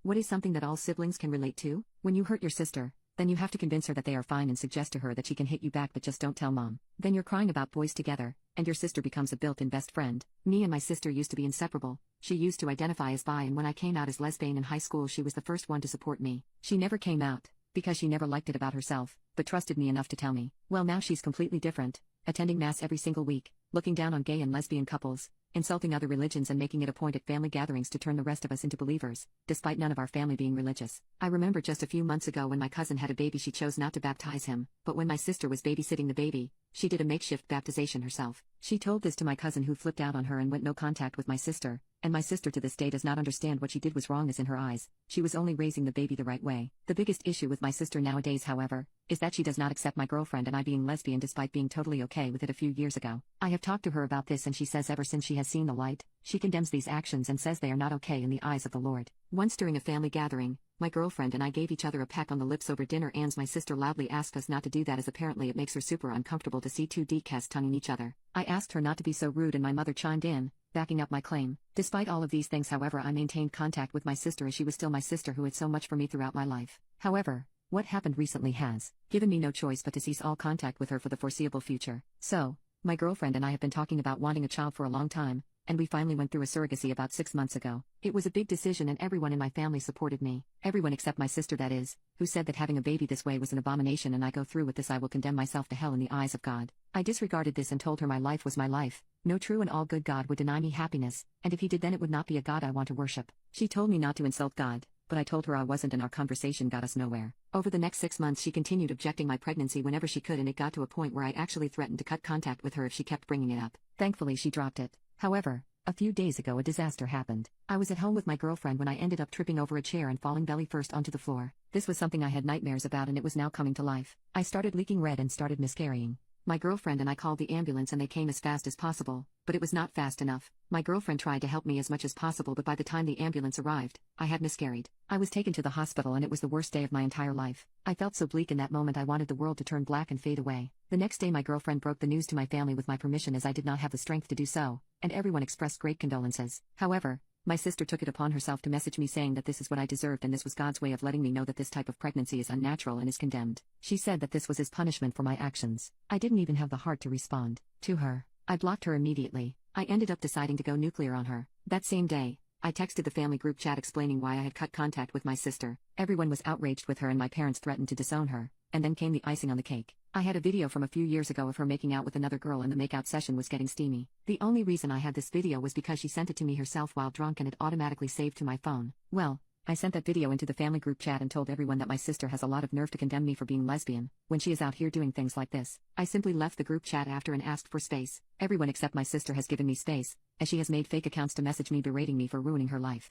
What is something that all siblings can relate to? When you hurt your sister, then you have to convince her that they are fine and suggest to her that she can hit you back, but just don't tell mom. Then you're crying about boys together, and your sister becomes a built-in best friend. Me and my sister used to be inseparable. She used to identify as bi, and when I came out as lesbian in high school, she was the first one to support me. She never came out, because she never liked it about herself, but trusted me enough to tell me. Well, now she's completely different, attending mass every single week, looking down on gay and lesbian couples, insulting other religions, and making it a point at family gatherings to turn the rest of us into believers, despite none of our family being religious. I remember just a few months ago when my cousin had a baby, she chose not to baptize him, but when my sister was babysitting the baby, she did a makeshift baptization herself. She told this to my cousin, who flipped out on her and went no contact with my sister, and my sister to this day does not understand what she did was wrong, as in her eyes, she was only raising the baby the right way. The biggest issue with my sister nowadays, however, is that she does not accept my girlfriend and I being lesbian despite being totally okay with it a few years ago. I have talked to her about this, and she says ever since she has seen the light, she condemns these actions and says they are not okay in the eyes of the Lord. Once during a family gathering, my girlfriend and I gave each other a peck on the lips over dinner, and my sister loudly asked us not to do that, as apparently it makes her super uncomfortable to see two DCAS tonguing each other. I asked her not to be so rude, and my mother chimed in, backing up my claim. Despite all of these things, however, I maintained contact with my sister, as she was still my sister who had so much for me throughout my life. However, what happened recently has given me no choice but to cease all contact with her for the foreseeable future. So, my girlfriend and I have been talking about wanting a child for a long time, and we finally went through a surrogacy about 6 months ago. It was a big decision, and everyone in my family supported me. Everyone except my sister, that is, who said that having a baby this way was an abomination, and I go through with this, I will condemn myself to hell in the eyes of God. I disregarded this and told her my life was my life. No true and all good God would deny me happiness, and if he did, then it would not be a God I want to worship. She told me not to insult God, but I told her I wasn't, and our conversation got us nowhere. Over the next 6 months she continued objecting my pregnancy whenever she could, and it got to a point where I actually threatened to cut contact with her if she kept bringing it up. Thankfully she dropped it. However, a few days ago a disaster happened. I was at home with my girlfriend when I ended up tripping over a chair and falling belly first onto the floor. This was something I had nightmares about, and it was now coming to life. I started leaking red and started miscarrying. My girlfriend and I called the ambulance, and they came as fast as possible, but it was not fast enough. My girlfriend tried to help me as much as possible, but by the time the ambulance arrived, I had miscarried. I was taken to the hospital, and it was the worst day of my entire life. I felt so bleak in that moment, I wanted the world to turn black and fade away. The next day my girlfriend broke the news to my family with my permission, as I did not have the strength to do so, and everyone expressed great condolences. However, my sister took it upon herself to message me saying that this is what I deserved, and this was God's way of letting me know that this type of pregnancy is unnatural and is condemned. She said that this was his punishment for my actions. I didn't even have the heart to respond to her. I blocked her immediately. I ended up deciding to go nuclear on her. That same day, I texted the family group chat explaining why I had cut contact with my sister. Everyone was outraged with her, and my parents threatened to disown her. And then came the icing on the cake. I had a video from a few years ago of her making out with another girl, and the makeout session was getting steamy. The only reason I had this video was because she sent it to me herself while drunk, and it automatically saved to my phone. Well, I sent that video into the family group chat and told everyone that my sister has a lot of nerve to condemn me for being lesbian, when she is out here doing things like this. I simply left the group chat after and asked for space. Everyone except my sister has given me space, as she has made fake accounts to message me berating me for ruining her life.